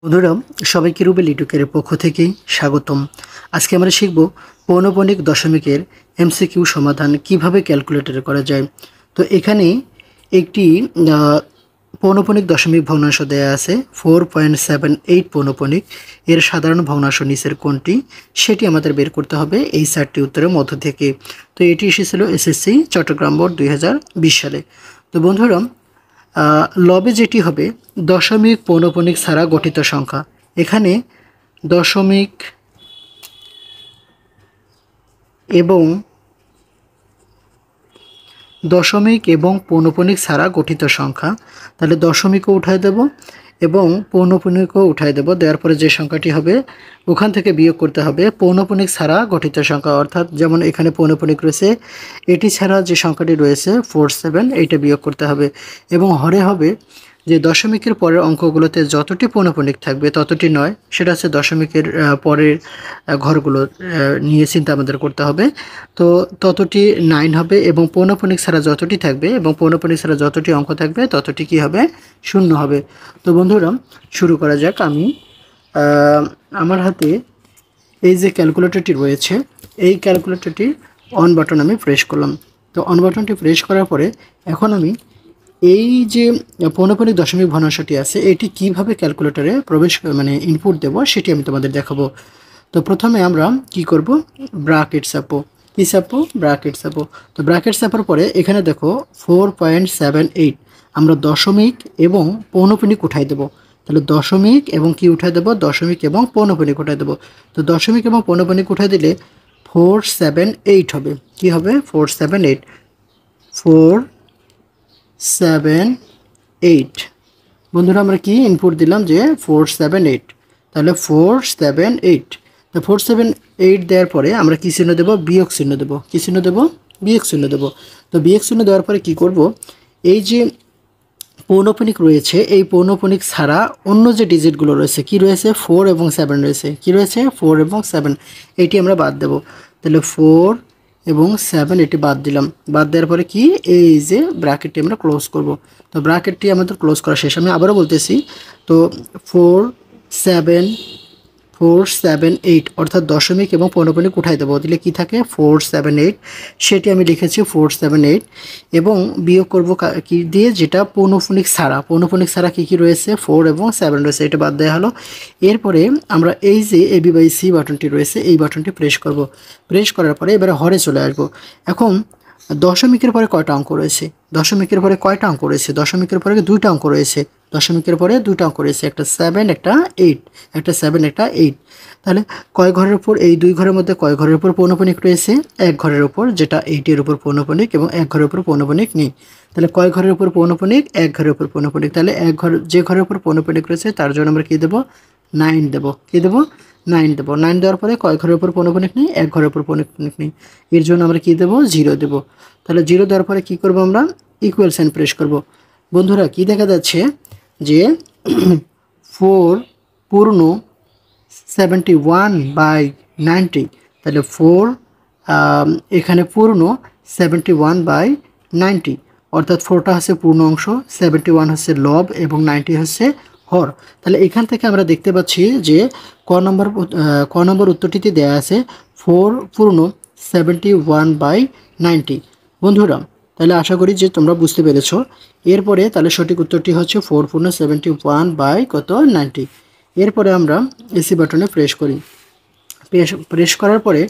বন্ধুরা, সবাইকে রুবেল ইটুকের পক্ষ থেকে স্বাগতম। আজকে আমরা শিখব পৌনঃপুনিক দশমিকের এমসিকিউ সমাধান কিভাবে ক্যালকুলেটরে করা যায়। তো এখানে একটি পৌনঃপুনিক দশমিক ভগ্নাংশ দেয়া আছে 4.78 পৌনঃপুনিক। এর সাধারণ ভগ্নাংশ নিচের কোনটি সেটি আমাদের বের করতে হবে এই 4টি উত্তরের মধ্য থেকে। তো এটি এসেছিল এসএসসি চট্টগ্রাম বোর্ড 2020 সালে। তো বন্ধুরা, লবে যেটি হবে দশমিক পৌনঃপুনিক ছাড়া গঠিত সংখ্যা। এখানে দশমিক এবং পৌনঃপুনিক ছাড়া গঠিত সংখ্যা, তাহলে দশমিকও উঠায় দেব এবং পৌনঃপুনিকও উঠায় দেব। দেওয়ার পরে যে সংখ্যাটি হবে ওখান থেকে বিয়োগ করতে হবে পৌনঃপুনিক ছাড়া গঠিত সংখ্যা, অর্থাৎ যেমন এখানে পৌনঃপুনিক রয়েছে, এটি ছাড়া যে সংখ্যাটি রয়েছে 47, এইটা বিয়োগ করতে হবে। এবং হরে হবে যে দশমিকের পরের অঙ্কগুলোতে যতটি পৌনঃপুনিক থাকবে ততটি নয়, সেটা হচ্ছে দশমিকের পরের ঘরগুলো নিয়ে চিন্তা আমাদের করতে হবে। তো ততটি 9 হবে এবং পৌনঃপুনিক ছাড়া যতটি থাকবে এবং পৌনঃপুনিক ছাড়া যতটি অঙ্ক থাকবে ততটি কি হবে, 0 হবে। তো বন্ধুরা, শুরু করা যাক। আমি আমার হাতে এই যে ক্যালকুলেটরটি রয়েছে, এই ক্যালকুলেটরটি অন বাটন আমি প্রেস করলাম। তো অন বাটনটি প্রেস করার পরে এখন আমি এই যে পৌনঃপুনিক দশমিক ভগ্নাংশটি আছে এটি কিভাবে ক্যালকুলেটরে ইনপুট দেব সেটি আমি তোমাদের দেখাবো। তো প্রথমে আমরা কি করব, ব্র্যাকেট চাপবো। কি চাপবো? ব্র্যাকেট চাপবো। তো ব্র্যাকেট চাপার পরে এখানে দেখো 4.78 আমরা দশমিক এবং পৌনঃপুনিক উঠাই দেব। তাহলে দশমিক এবং কি উঠাই দেব? দশমিক এবং পৌনঃপুনিক উঠাই দেব। তো দশমিক এবং পৌনঃপুনিক উঠাই দিলে 478 হবে। কি হবে? 478 478। বন্ধুরা, আমরা কি ইনপুট দিলাম যে 478, তাহলে 478। তো 478 দেওয়ার পরে আমরা কি চিহ্ন দেব? বিয়োগ চিহ্ন দেব। কি চিহ্ন দেব? বিয়োগ চিহ্ন দেব। তো বিয়োগ চিহ্ন দেওয়ার পরে কি করব, এই যে পৌনঃপুনিক রয়েছে এই পৌনঃপুনিক ছাড়া অন্য যে ডিজিটগুলো রয়েছে কি রয়েছে? 4 এবং 7 রয়েছে। কি রয়েছে? 4 এবং 7, এটি আমরা বাদ দেব। তাহলে 4 এবং 7 এটি বাদ দিলাম। বাদ দেওয়ার পরে কি, এই যে ব্র্যাকেটটি আমরা ক্লোজ করব। তো ব্র্যাকেটটি আমাদের ক্লোজ করা শেষ। আমি আবারও বলতেছি। তো 478 অর্থাৎ দশমিক এবং পৌনঃপুনিক উঠাই দেবো, দিলে কি থাকে? 478। সেটি আমি লিখেছি 478 এবং বিয়োগ করব কি দিয়ে? যেটা পৌনঃপুনিক ছাড়া। পৌনঃপুনিক ছাড়া কি কি রয়েছে? 4 এবং 7 রয়েছে, এটা বাদ দেওয়া হলো। এরপরে আমরা এই যে AB/C বাটনটি রয়েছে এই বাটনটি প্রেস করব। প্রেস করার পরে এবারে হরে চলে আসবো। এখন দশমিকের পরে কয়টা অঙ্ক রয়েছে? দশমিকের পরে কয়টা অঙ্ক রয়েছে? দশমিকের পরে 2টা অঙ্ক রয়েছে। দশমিকের পরে 2টা অঙ্ক রয়েছে, একটা 7 একটা 8, একটা 7 একটা 8। তাহলে কয় ঘরের উপর? এই 2 ঘরের মধ্যে কয় ঘরের উপর পৌনঃপুনিক রয়েছে? 1 ঘরের উপর, যেটা 8 এর উপর পৌনঃপুনিক, এবং 1 ঘরের উপর পৌনঃপুনিক নেই। তাহলে কয় ঘরের উপর পৌনঃপুনিক? 1 ঘরের উপর পৌনঃপুনিক। তাহলে যে ঘরের উপর পৌনঃপুনিক রয়েছে তার জন্য আমরা কি দেব? 9 দেব। কি দেব? 9 দেব। 9 দেওয়ার পরে কয় ঘরের উপর পৌনঃপুনিক নেই? 1 ঘরের উপর পৌনঃপুনিক নেই, এর জন্য আমরা কি দেব? 0 দেব। তাহলে 0 দেওয়ার পরে কি করব? আমরা ইকুয়াল সাইন প্রেস করব। বন্ধুরা, কি দেখা যাচ্ছে যে 4 পূর্ণ 71/90, তাহলে 4 এখানে পূর্ণ 71/90, অর্থাৎ 4টা হচ্ছে পূর্ণ অংশ, 71 হচ্ছে লব এবং 90 হচ্ছে হর। তাহলে এখান থেকে আমরা দেখতে পাচ্ছি যে ক নম্বর উত্তরটিতে দেওয়া আছে 4 পূর্ণ 71/90। বন্ধুরা, তাহলে আশা করি যে তোমরা বুঝতে পেরেছো। এরপরে তাহলে সঠিক উত্তরটি হচ্ছে 4 পূর্ণ 71/90। এরপরে আমরা এসি বাটনে প্রেস করি। প্রেস করার পরে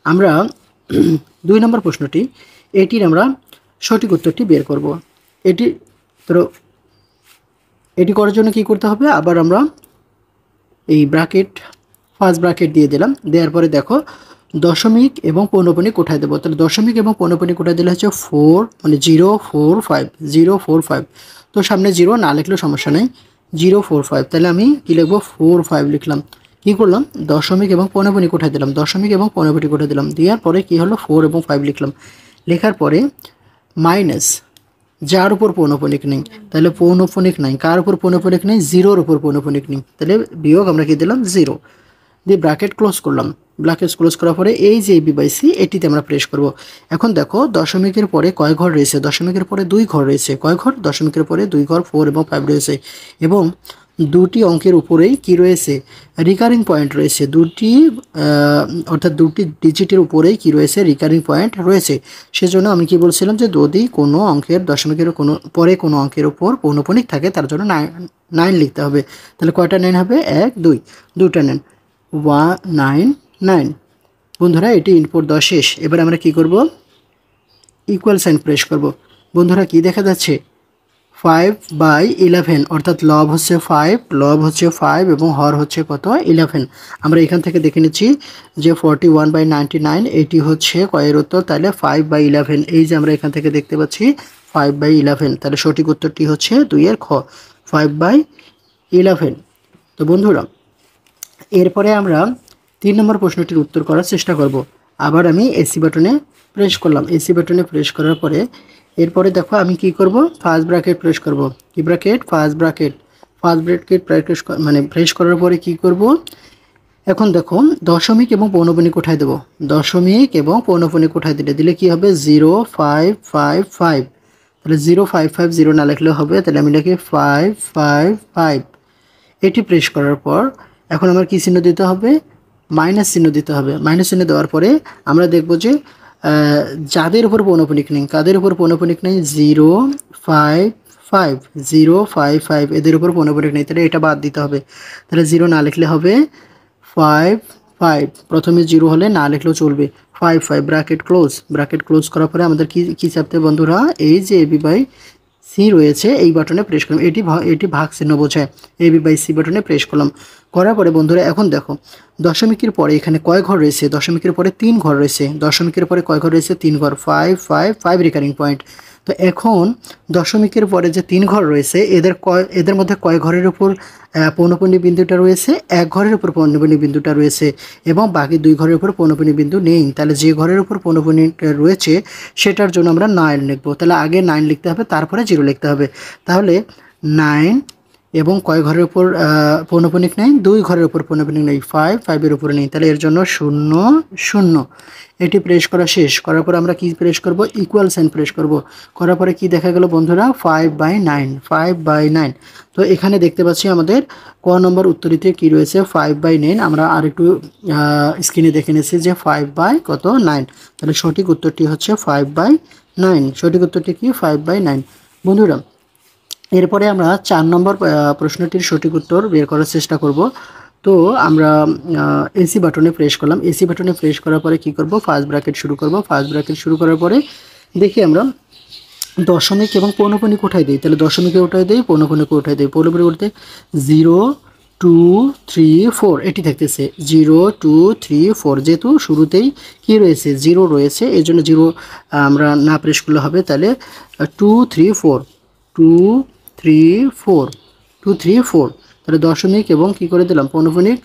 আমরা 2 নম্বর প্রশ্নটি, এটির আমরা সঠিক উত্তরটি বের করব। এটি করার জন্য কি করতে হবে? আবার আমরা এই ফার্স্ট ব্র্যাকেট দিয়ে দিলাম। দেওয়ার পরে দেখো দশমিক এবং পৌনঃপুনিক উঠাই দেবো। তাহলে দশমিক এবং পৌনঃপুনিক উঠাই দিলে হচ্ছে 4 মানে 045। তো সামনে 0 না লিখলেও সমস্যা নেই, 045। তাহলে আমি কি লিখবো? 45 লিখলাম। কি করলাম? দশমিক এবং পৌনঃপুনিক উঠাই দিলাম। দশমিক এবং পৌনঃপুনিক উঠাই দিলাম। দেওয়ার পরে কি হলো? 4 এবং 5 লিখলাম। লেখার পরে মাইনাস যার উপর পৌনঃপুনিক নেই, তাহলে পৌনঃপুনিক নাই। কার উপর পৌনঃপুনিক নেই? 0-র উপর পৌনঃপুনিক নেই, তাহলে বিয়োগ আমরা কি দিলাম? 0 দিয়ে ব্র্যাকেট ক্লোজ করলাম। ব্র্যাকেট ক্লোজ করার পরে এই যে AB/C এটিতে আমরা প্রেস করব। এখন দেখো দশমিকের পরে কয় ঘর রয়েছে? দশমিকের পরে 2 ঘর রয়েছে। কয় ঘর? দশমিকের পরে 2 ঘর, 4 এবং 5 রয়েছে। এবং দুটি অঙ্কের উপরেই কি রয়েছে, রিকারিং পয়েন্ট রয়েছে। অর্থাৎ দুটি ডিজিটের উপরেই কি রয়েছে, রিকারিং পয়েন্ট রয়েছে। সেজন্য আমি কি বলছিলাম যে যদি কোনো অঙ্কের দশমিকের কোনো অঙ্কের উপর পৌনঃপুনিক থাকে তার জন্য 9 লিখতে হবে। তাহলে কয়টা 9 হবে, 1 2, দুইটা 9, 9 9। বন্ধুরা এটি ইনপুট দেওয়া শেষ। এবার আমরা কি করব, ইকুয়াল সাইন প্রেস করব। বন্ধুরা কি দেখা যাচ্ছে, 5/11, অর্থাৎ লব হচ্ছে 5 এবং হর হচ্ছে কত, 11। আমরা এখান থেকে দেখে নিচ্ছি যে 41/99 এটি হচ্ছে কয়ের উত্তর, তাহলে 5/11। এই যে আমরা এখান থেকে দেখতে পাচ্ছি 5/11, তাহলে সঠিক উত্তরটি হচ্ছে 2 খ, 5/11। তো বন্ধুরা এরপরে আমরা 3 নম্বর প্রশ্নটির উত্তর করার চেষ্টা করব। আবার আমি এসি বাটনে প্রেস করলাম। এসি বাটনে প্রেস করার পরে এরপরে দেখো আমি কি করব, ফার্স্ট ব্র্যাকেট প্রেস করব। কি ব্র্যাকেট, ফার্স্ট ব্র্যাকেট মানে প্রেস করার পরে কি করব, এখন দেখো দশমিক এবং পৌনঃপুনিক কোথায় দেবো, দশমিক এবং পৌনঃপুনিক কোথায় দিলে কি হবে, 0555। তাহলে 0550 না লিখলেও হবে, তাহলে আমি লিখি 555। এটি প্রেস করার পর এখন আমার কি চিহ্ন দিতে হবে, মাইনাস চিহ্ন দিতে হবে। মাইনাস চিহ্ন দেওয়ার পরে আমরা দেখব যে যাদের উপর পৌনঃপুনিক নেই, কাদের উপর পৌনঃপুনিক নেই, 055 এদের উপর পৌনঃপুনিক নেই, তাহলে এটা বাদ দিতে হবে। তাহলে 0 না লিখলে হবে 55, প্রথমে 0 হলে না লিখলেও চলবে, 55 ব্র্যাকেট ক্লোজ করার পরে আমাদের কি চাপতে বন্ধুরা, এই যে AB/C রয়েছে এই বাটনে প্রেস করলাম। এটি ভাগ চিহ্ন বোঝায়, AB/C বাটনে প্রেস করলাম। করার পরে বন্ধুরা এখন দেখো দশমিকের পরে এখানে কয় ঘর রয়েছে, দশমিকের পরে 3 ঘর রয়েছে। দশমিকের পরে কয় ঘর রয়েছে, 3 ঘর, 5 রিকারিং পয়েন্ট। তো এখন দশমিকের পরে যে 3 ঘর রয়েছে এদের মধ্যে কয় ঘরের উপর পৌনঃপুনিক বিন্দুটা রয়েছে, 1 ঘরের উপর পৌনঃপুনিক বিন্দুটা রয়েছে এবং বাকি 2 ঘরের উপর পৌনঃপুনিক বিন্দু নেই। তাহলে যে ঘরের উপর পৌনঃপুনিক রয়েছে সেটার জন্য আমরা 9 লিখবো। তাহলে আগে 9 লিখতে হবে, তারপরে 0 লিখতে হবে। তাহলে 9 এবং কয় ঘরের উপর পৌনঃপুনিক নেই, 2 ঘরের উপর পৌনঃপুনিক নেই, 5 এর উপরে নেই, তাহলে এর জন্য 0 0। এটি প্রেস করা শেষ করার পর আমরা কি প্রেস করব, ইকুয়াল সাইন প্রেস করব। করার পরে কি দেখা গেল বন্ধুরা, 5/9। তো এখানে দেখতে পাচ্ছি আমাদের ক নম্বর উত্তরীতে কি রয়েছে, 5/9। আমরা আরেকটু স্ক্রিনে দেখে নিয়েছি যে 5/9। তাহলে সঠিক উত্তরটি হচ্ছে 5/9। সঠিক উত্তরটি কি, 5/9। বন্ধুরা এরপরে আমরা 4 নম্বর প্রশ্নটির সঠিক উত্তর বের করার চেষ্টা করব। তো আমরা এসি বাটনে প্রেস করলাম। এসি বাটনে প্রেস করার পরে কি করব, ফার্স্ট ব্র্যাকেট শুরু করব। ফার্স্ট ব্র্যাকেট শুরু করার পরে দেখি আমরা দশমিক এবং পৌনঃপুনিক কোথায় দিই, তাহলে দশমিকে উঠাই দিই, পৌনঃপুনিকে উঠাই দিই। পৌনঃপুনিক উঠতে 0 2 3 4 এটি থাকতেছে, 0 2 3 4। যেহেতু শুরুতেই কি রয়েছে, 0 রয়েছে, এই জন্য 0 আমরা না প্রেস করলে হবে। তাহলে 2 3 4 2 3 4 2 3 4। তাহলে দশমিক এবং কি করে দিলাম, পৌনঃপুনিক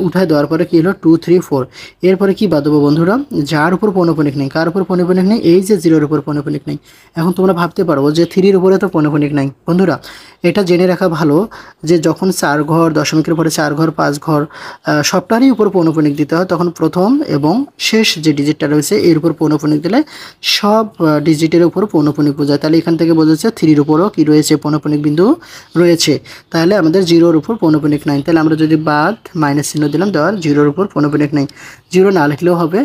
উঠায় দেওয়ার পরে কি হলো, 2 3 4। এরপরে কি বাদ দেবো বন্ধুরা, যার উপর পৌনঃপুনিক নেই, কার উপর পৌনঃপুনিক নেই, এই যে 0-এর উপর পৌনঃপুনিক নেই। এখন তোমরা ভাবতে পারো যে 3-এর উপরে তো পৌনঃপুনিক নাই। বন্ধুরা এটা জেনে রাখা ভালো যে যখন 4 ঘর, দশমিকের পরে 4 ঘর 5 ঘর সবটারই উপর পৌনঃপুনিক দিতে হয়, তখন প্রথম এবং শেষ যে ডিজিটটা রয়েছে এর উপর পৌনঃপুনিক দিলে সব ডিজিটের উপর পৌনঃপুনিক বোঝায়। তাহলে এখান থেকে বোঝা যাচ্ছে 3-এর উপরও কি রয়েছে, পৌনঃপুনিক বিন্দু রয়েছে। তাহলে আমাদের 0-এর উপর পৌনঃপুনিক নাই। তাহলে আমরা যদি বাদ মাইনাস চিহ্ন দিলাম, দেওয়ার 0-এর উপর পৌনঃপুনিক নাই, 0 না লিখলেও হবে।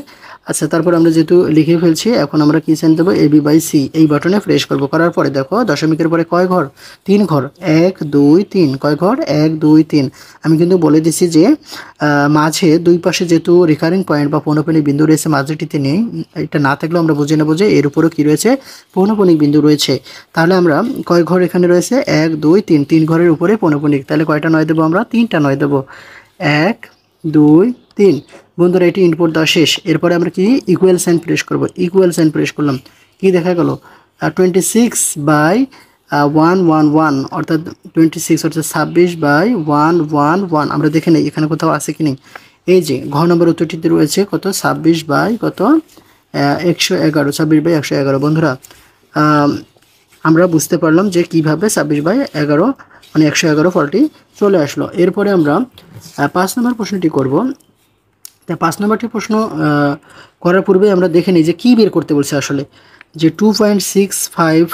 আচ্ছা, তারপর আমরা যেহেতু লিখে ফেলছি, এখন আমরা কি চান দেবো, AB/C এই বাটনে প্রেস করবো। করার পরে দেখো দশমিকের পরে কয় ঘর, 3 ঘর, 1 2 3। কয় ঘর, 1 2 3। আমি কিন্তু বলে দিছি যে মাঝে দুই পাশে যেহেতু রিকারিং পয়েন্ট বা পৌনঃপুনিক বিন্দু রয়েছে, মাঝেটিতে নেই। এটা না থাকলেও আমরা বুঝে নেবো যে এর উপরও কি রয়েছে, পৌনঃপুনিক বিন্দু রয়েছে। তাহলে আমরা কয় ঘর এখানে রয়েছে, 1 2 3, 3 ঘরের উপরে পৌনঃপুনিক। তাহলে কয়টা 9 দেবো আমরা, 3টা 9 দেবো, 1 2 3। বন্ধুরা এটি ইনপুট দেওয়া শেষ। এরপরে আমরা কি ইকুয়াল সাইন প্রেস করব। ইকুয়াল সাইন প্রেস করলাম, কি দেখা গেল, 26/111, অর্থাৎ 26 অর্থাৎ 26/111। আমরা দেখে নেই এখানে কোথাও আছে কি নেই। এই যে ঘ নম্বর উত্তরটিতে রয়েছে কত, 26/111, 26/111। বন্ধুরা আমরা বুঝতে পারলাম যে কিভাবে 26/11 মানে 111 ফলটি চলে আসলো। এরপরে আমরা 5 নম্বর প্রশ্নটি করব। তা 5 নম্বরটি প্রশ্ন করার পূর্বে আমরা দেখে নিই যে কী বের করতে বলছে আসলে, যে 2.65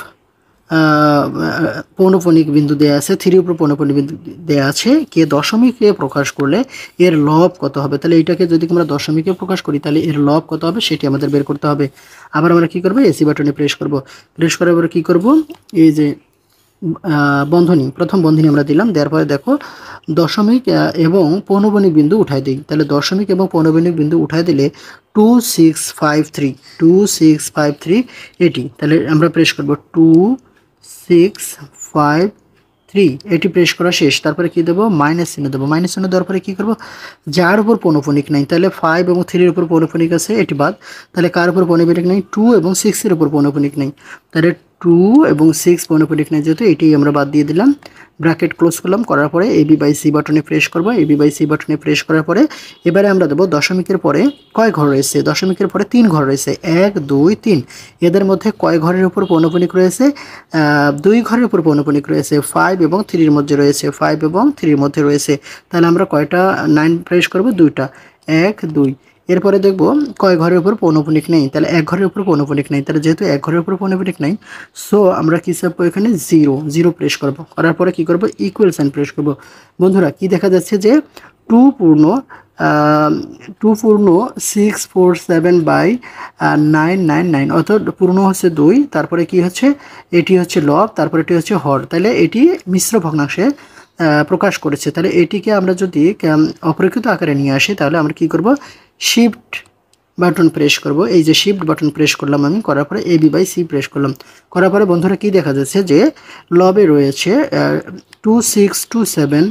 পৌনঃপুনিক বিন্দু দেয়া আছে, 3 উপর পৌনঃপুনিক বিন্দু দেয়া আছে, কে দশমিকে প্রকাশ করলে এর লব কত হবে। তাহলে এইটাকে যদি আমরা দশমিকে প্রকাশ করি তাহলে এর লব কত হবে সেটি আমাদের বের করতে হবে। আবার আমরা কি করব, এসি বাটনে প্রেস করব, প্রেস করার পরে কি করব, এই যে বন্ধনী, প্রথম বন্ধনী আমরা দিলাম, দেওয়ার পরে দেখো দশমিক এবং পৌনঃপুনিক বিন্দু উঠাই দিই। তাহলে দশমিক এবং পৌনঃপুনিক বিন্দু উঠাই দিলে 2653 এটি, তাহলে আমরা প্রেস করব 2653 এটি প্রেস করা শেষ। তারপরে কি দেবো, মাইনাস চিহ্ন দেবো, মাইনাস চিহ্ন দেওয়ার পরে কী করবো, যার উপর পৌনঃপুনিক নাই, তাহলে 5 এবং 3 এর উপর পৌনঃপুনিক আছে এটি বাদ, তাহলে কার উপর পৌনঃপুনিক নেই, 2 এবং 6 এর উপর পৌনঃপুনিক নেই, তাহলে 2 এবং 6 পৌনঃপুনিক নেই যেহেতু এটি আমরা বাদ দিয়ে দিলাম, ব্র্যাকেট ক্লোজ করলাম, করার পরে এবি বাই সি বাটনে প্রেস করব, এবি বাই সি বাটনে প্রেস করার পরে এবারে আমরা দেবো দশমিকের পরে কয় ঘর রয়েছে, দশমিকের পরে 3 ঘর রয়েছে, 1 2 3, এদের মধ্যে কয় ঘরের উপর পৌনঃপুনিক রয়েছে, 2 ঘরের উপর পৌনঃপুনিক রয়েছে, 5 এবং 3 এর মধ্যে রয়েছে, 5 এবং 3 এর মধ্যে রয়েছে, তাহলে আমরা কয়টা 9 প্রেস করব, 2টা, 1 2, এরপরে দেখব কয় ঘরের উপর পৌনঃপুনিক নেই, তাহলে 1 ঘরের উপর পৌনঃপুনিক নেই, তাহলে যেহেতু 1 ঘরের উপর পৌনঃপুনিক নেই, সো আমরা কি চাপবো এখানে 0 প্রেস করব, করার পরে কি করব, ইকুয়াল সাইন প্রেস করব। বন্ধুরা কি দেখা যাচ্ছে যে 2 পূর্ণ 647 বাই 999, অর্থাৎ পূর্ণ হচ্ছে 2, তারপরে কি হচ্ছে, এটি হচ্ছে লব, তারপরে এটি হচ্ছে হর, তাহলে এটি মিশ্র ভগ্নাংশে প্রকাশ করেছে। তাহলে এটিকে আমরা যদি অপরিকৃত আকারে নিয়ে আসি তাহলে আমরা কি করব, শিফট বাটন প্রেস করব, এই যে শিফট বাটন প্রেস করলাম আমি, করার পরে এবি বাই সি প্রেস করলাম, করার পরে বন্ধুরা কি দেখা যাচ্ছে যে লবে রয়েছে 2627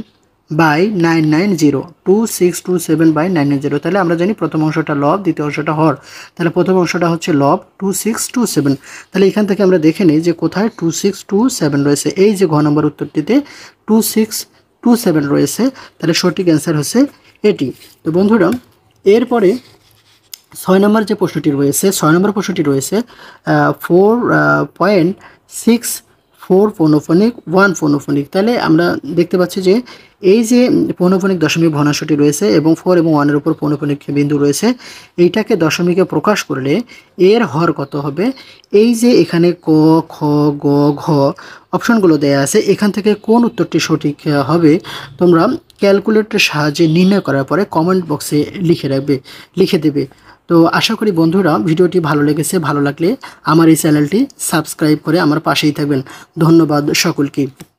বাই 990, 2627 বাই 990, তাহলে আমরা জানি প্রথম অংশটা লব, দ্বিতীয় অংশটা হর, তাহলে প্রথম অংশটা হচ্ছে লব 2627, তাহলে এখান থেকে আমরা দেখে নিই যে কোথায় 2627 রয়েছে, এই যে ঘ নম্বর উত্তরটিতে 2627 রয়েছে, তাহলে সঠিক অ্যান্সার হচ্ছে এটি। তো বন্ধুরা এরপরে 6 নম্বর যে প্রশ্নটি রয়েছে, 6 নম্বর প্রশ্নটি রয়েছে 4.64 পৌনঃপুনিক 1 পৌনঃপুনিক, তাহলে আমরা দেখতে পাচ্ছি যে এই যে পৌনঃপুনিক দশমিক ভগ্নাংশটি রয়েছে এবং 4 এবং 1 এর উপর পৌনঃপুনিক বিন্দু রয়েছে, এইটাকে দশমিকে প্রকাশ করলে এর হর কত হবে। এই যে এখানে ক খ গ ঘ অপশনগুলো দেয়া আছে, এখান থেকে কোন উত্তরটি সঠিক হবে তোমরা ক্যালকুলেটরের সাহায্যে নির্ণয় করার পরে কমেন্ট বক্সে লিখে দেবে। তো আশা করি বন্ধুরা ভিডিওটি ভালো লেগেছে, ভালো লাগলে আমার এই চ্যানেলটি সাবস্ক্রাইব করে আমার পাশেই থাকবেন। ধন্যবাদ সকলকে।